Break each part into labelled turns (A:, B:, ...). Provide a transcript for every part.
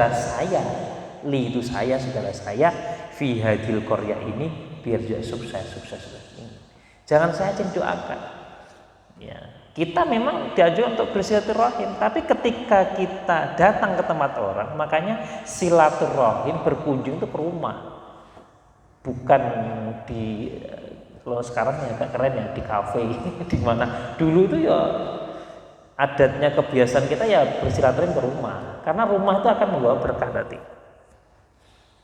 A: saya, li itu saya, saudara saya, fi hadil qaryah ini biar juga sukses ini. Jangan saya doakan. Ya, kita memang diajar untuk bersilaturahim, tapi ketika kita datang ke tempat orang, makanya silaturahim berkunjung itu ke rumah, bukan di kalau sekarang ya agak keren ya di kafe di mana dulu itu ya adatnya kebiasaan kita ya bersilaturahim ke rumah, karena rumah itu akan membawa berkah tadi.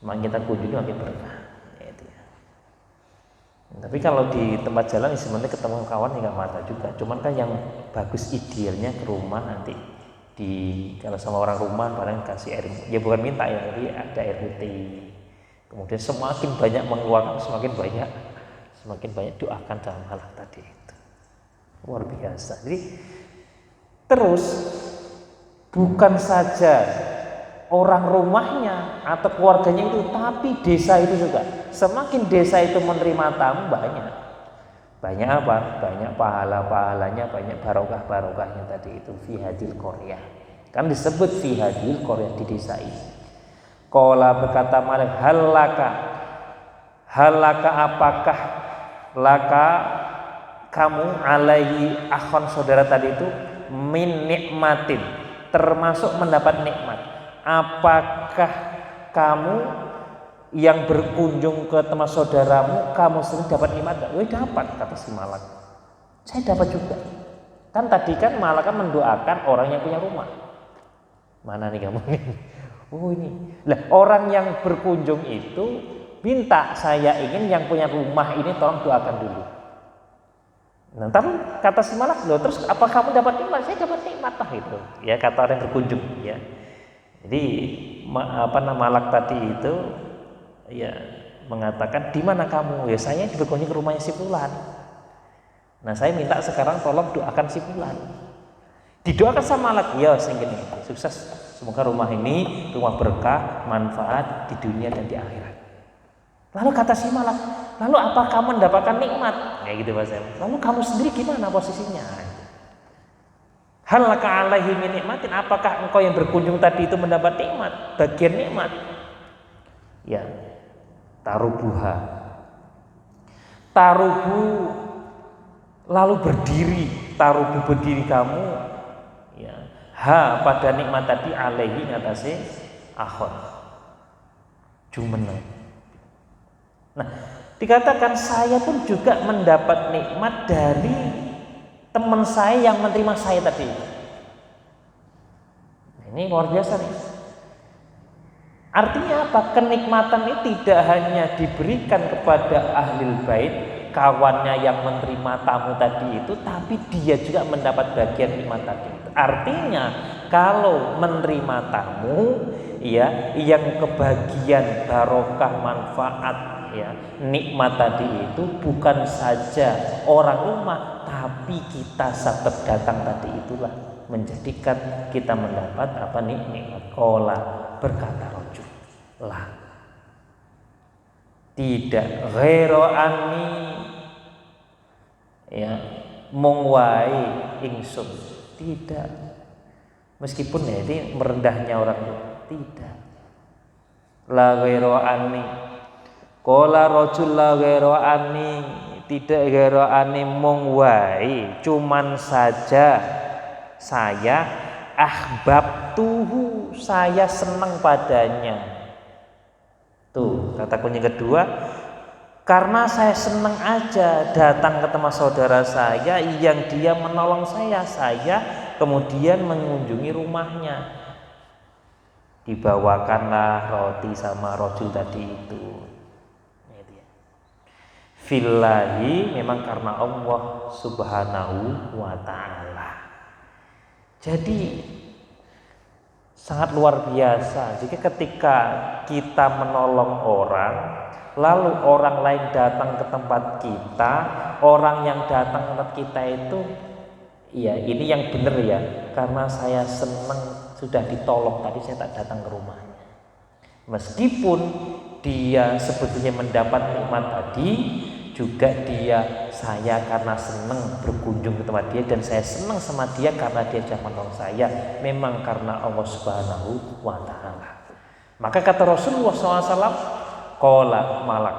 A: Makin kita kunjungi makin berkah. Ya, itu ya. Tapi kalau di tempat jalan sebenarnya ketemu kawan ya nggak mata juga. Cuman kan yang bagus idealnya ke rumah nanti kalau sama orang rumah paling kasih air, ya bukan minta ya, tapi ada air putih. Kemudian semakin banyak mengeluarkan semakin banyak doakan dalam hal tadi itu. Luar biasa. Jadi terus bukan saja orang rumahnya atau keluarganya itu, tapi desa itu juga. Semakin desa itu menerima tamu banyak apa? Banyak pahala-pahalanya, banyak barokah-barokahnya tadi itu fi hadil qaryah. Kan disebut fi hadil qaryah di desa ini. Qala berkata Malik, halaka apakah laka kamu alaihi akhon saudara tadi itu min nikmatin, termasuk mendapat nikmat. Apakah kamu yang berkunjung ke tempat saudaramu, kamu sendiri dapat nikmat enggak? Wih, dapat, kata si Malak. Saya dapat juga. Kan tadi kan Malak kan mendoakan orang yang punya rumah. Mana nih kamu? Oh ini. Lah orang yang berkunjung itu minta, saya ingin yang punya rumah ini tolong doakan dulu. Nah, tapi kata si Malak, loh terus apa kamu dapat nikmat? Saya dapat nikmat lah itu. Ya kata orang yang berkunjung ya. Jadi Malak tadi itu ya mengatakan, di mana kamu? Ya saya berkunjung ke rumahnya si Fulan. Nah saya minta sekarang tolong doakan si Fulan. Didoakan sama Malak, ya sehingga sukses. Semoga rumah ini rumah berkah, manfaat di dunia dan di akhirat. Lalu kata si Malak, lalu apa kamu mendapatkan nikmat? Kayak gitu Mas. Lalu kamu sendiri gimana posisinya? Hal laka alaihi min nikmatin, apakah engkau yang berkunjung tadi itu mendapat nikmat, bagian nikmat? Ya, tarubu lalu berdiri kamu ya, pada nikmat tadi alaihi ngatasi akhon jumeneng. Nah, dikatakan saya pun juga mendapat nikmat dari teman saya yang menerima saya tadi. Ini luar biasa nih. Artinya apa? Kenikmatan ini tidak hanya diberikan kepada ahlul bait, kawannya yang menerima tamu tadi itu, tapi dia juga mendapat bagian nikmat tadi itu. Artinya kalau menerima tamu ya, yang kebagian barokah manfaat ya, nikmat tadi itu bukan saja orang rumah, tapi kita saat datang tadi itulah menjadikan kita mendapat apa nih nikmat. Qala berkata rajul lah, tidak ghairu anni ya mongwai ingsun, tidak, meskipun ya ini merendahnya orang itu, tidak la ghairu anni. Qala rajul la ghairu anni, tidak ghairu anni mongwai, cuman saja saya ahbabtuhu, saya senang padanya. Tuh kata kunci kedua, karena saya senang aja datang ke tempat saudara saya yang dia menolong saya kemudian mengunjungi rumahnya, dibawakanlah roti sama rojul tadi itu. Fillahi, memang karena Allah subhanahu wa ta'ala. Jadi sangat luar biasa jika ketika kita menolong orang, lalu orang lain datang ke tempat kita, orang yang datang ke tempat kita itu ya ini yang benar ya, karena saya senang sudah ditolong tadi, saya tak datang ke rumahnya. Meskipun dia sebetulnya mendapat nikmat tadi, juga saya karena senang berkunjung ke tempat dia, dan saya senang sama dia karena dia sudah menolong saya, memang karena Allah subhanahu wa ta'ala. Maka kata Rasulullah SAW, qala malak,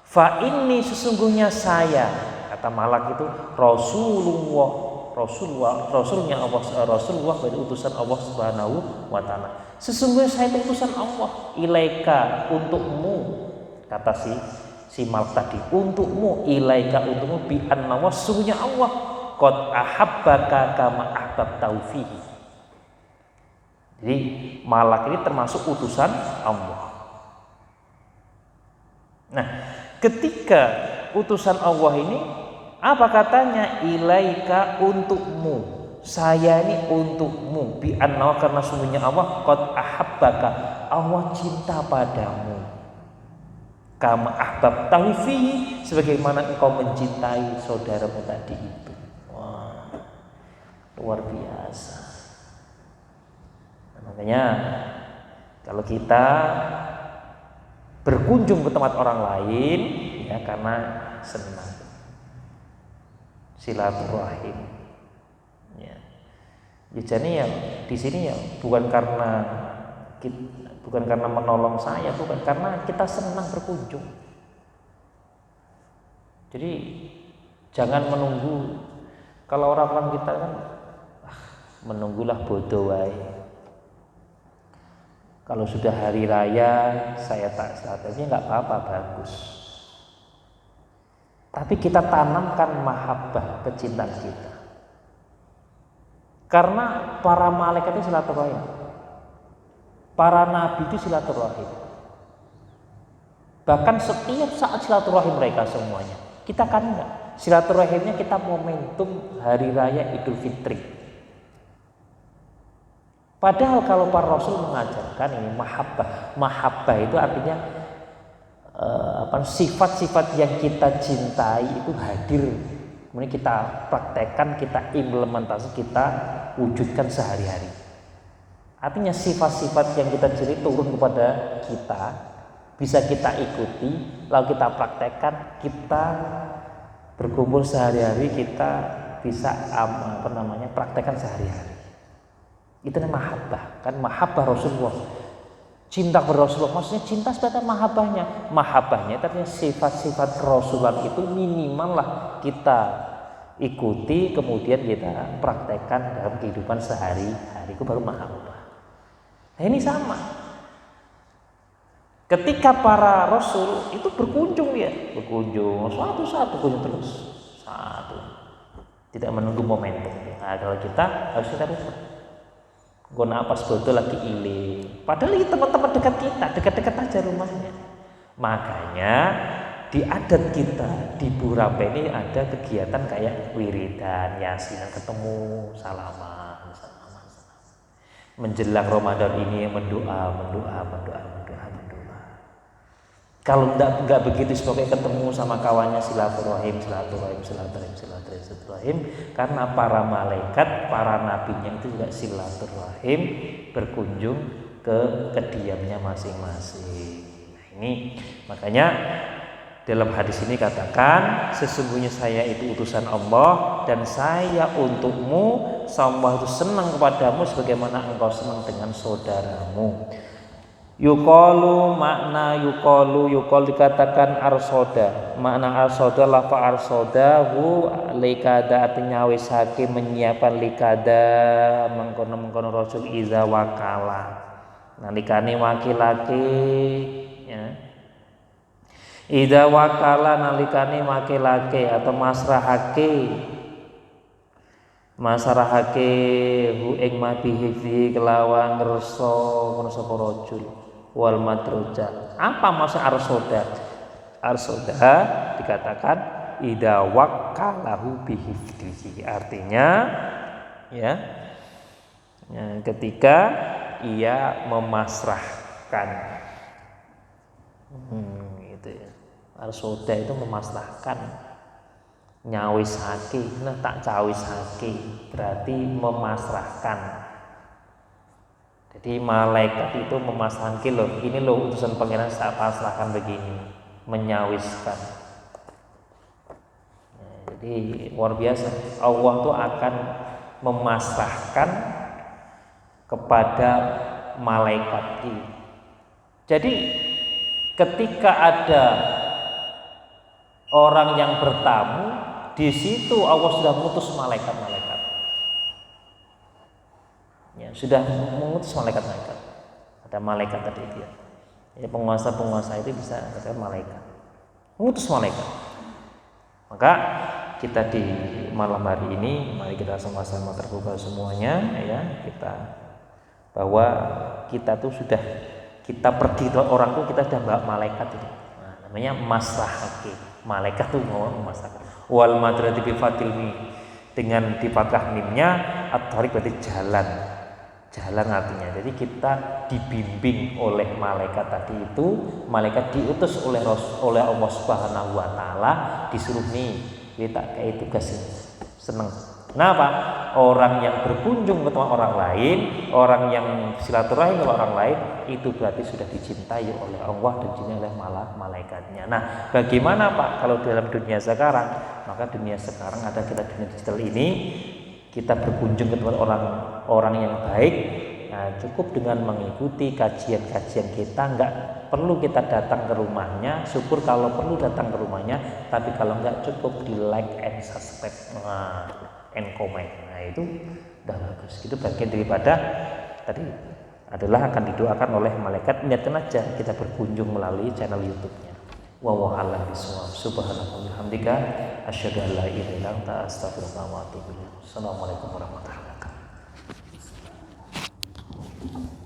A: fa inni sesungguhnya saya, kata malak itu Rasulnya Allah, Rasulullah dari utusan Allah Subhanahu wa taala. Sesungguhnya saya itu utusan Allah, ilaika untukmu, kata si malak tadi, untukmu, ilaika untukmu, bi anna sesungguhnya Allah qad ahabbaka kama ahbabtahu fihi. Jadi malak ini termasuk utusan Allah. Nah, ketika utusan Allah ini apa katanya? Ilaika untukmu, saya ini untukmu, bi anna karena sungguhnya Allah qad ahabbaka, Allah cinta padamu, kama ahbabtahu fihi, sebagaimana engkau mencintai saudaramu tadi itu. Wah, luar biasa. Makanya kalau kita berkunjung ke tempat orang lain ya karena senang, silaturahim ya. Jadi ya di sini ya bukan karena menolong saya, bukan, karena kita senang berkunjung. Jadi jangan menunggu. Kalau orang-orang kita kan menunggulah bodoh wae. Kalau sudah hari raya saya tak saatnya nggak apa-apa, bagus. Tapi kita tanamkan mahabbah, kecintaan kita. Karena para malaikat itu silaturahim, para nabi itu silaturahim. Bahkan setiap saat silaturahim mereka semuanya. Kita kan enggak. Silaturahimnya kita momentum hari raya Idul Fitri. Padahal kalau para Rasul mengajarkan ini mahabbah itu artinya sifat-sifat yang kita cintai itu hadir, kemudian kita praktekkan, kita implementasi, kita wujudkan sehari-hari. Artinya sifat-sifat yang kita cintai turun kepada kita, bisa kita ikuti, lalu kita praktekkan, kita berkumpul sehari-hari, kita bisa praktekkan sehari-hari. Itu namanya mahabbah, kan mahabbah Rasulullah, cinta kepada Rasulullah, maksudnya cinta sebagai mahabbahnya tapi sifat-sifat Rasulullah itu minimal lah kita ikuti, kemudian kita praktekkan dalam kehidupan sehari-hari, itu baru mahabbah. Nah ini sama, ketika para Rasul itu berkunjung satu kunjung terus, tidak menunggu momentum. Nah kalau kita harus kita rubah. Gue napas betul lagi iling, padahal ini teman-teman dekat kita, dekat-dekat aja rumahnya. Makanya di adat kita di Burape ini ada kegiatan kayak wiridan, yasinan, ketemu, salaman. Menjelang Ramadan ini mendoa. Kalau enggak begitu sebagai ketemu sama kawannya silaturahim, karena para malaikat, para nabinya itu juga silaturahim, berkunjung ke kediamannya masing-masing. Nah ini makanya dalam hadis ini katakan, sesungguhnya saya itu utusan Allah dan saya untukmu, Allah itu senang kepadamu sebagaimana engkau senang dengan saudaramu. Yuqalu dikatakan arsoda, makna arsoda lafa arsoda hu likada artinya wisake menyiapkan likada mengkono Rasul iza wakala nalikane wakilake ya, iza wakala nalikane wakilake atau masrahake hu ing mabihi kelawan ngerso sapa rajul wal madroja. Apa maksud arsoda? Arsoda dikatakan idza waqalahu bihifdihi, artinya ya ketika ia memasrahkan gitu ya. Arsoda itu memasrahkan, nyawisake, tak cawisake berarti memasrahkan. Jadi malaikat itu memasrahkan ini loh utusan pangeran, saya pasrahkan begini, menyawiskan. Jadi luar biasa, Allah tuh akan memasrahkan kepada malaikat Jadi ketika ada orang yang bertamu, di situ Allah sudah mengutus malaikat-malaikat. Ya, sudah mengutus malaikat-malaikat. Ada malaikat tadi dia. Ya, penguasa-penguasa itu bisa katakan malaikat. Mengutus malaikat. Maka kita di malam hari ini mari kita sama-sama terbuka semuanya ya, kita bahwa kita tuh sudah kita pergi ke orang tuh kita sudah bawa malaikat itu. Nah, namanya masrahake. Malaikat tuh mau masrahake. Wal madrati bi fatilmi dengan di fathah mimnya at-thariq berarti jalan. Jalan artinya. Jadi kita dibimbing oleh malaikat tadi itu, malaikat diutus oleh Allah Subhanahu wa taala disuruh nih, kita kayak tugas ini. Seneng. Kenapa? Orang yang berkunjung ke tempat orang lain, orang yang silaturahim ke orang lain, itu berarti sudah dicintai oleh Allah dan dicintai oleh malaikatnya. Nah, bagaimana Pak kalau dalam dunia sekarang? Maka dunia sekarang ada kita dunia digital ini, kita berkunjung ke tempat orang yang baik. Nah, cukup dengan mengikuti kajian-kajian kita, nggak perlu kita datang ke rumahnya. Syukur kalau perlu datang ke rumahnya, tapi kalau nggak cukup di like and subscribe. And comment. Nah itu udah bagus. Itu bagian daripada tadi adalah akan didoakan oleh malaikat. Niatkan aja kita berkunjung melalui channel YouTube-nya. Wallahu a'lam bishawab. Subhanallah walhamdulillah asyhadu an la ilaha illa anta astaghfiruka wa atubu ilaik. Assalamualaikum warahmatullahi wabarakatuh.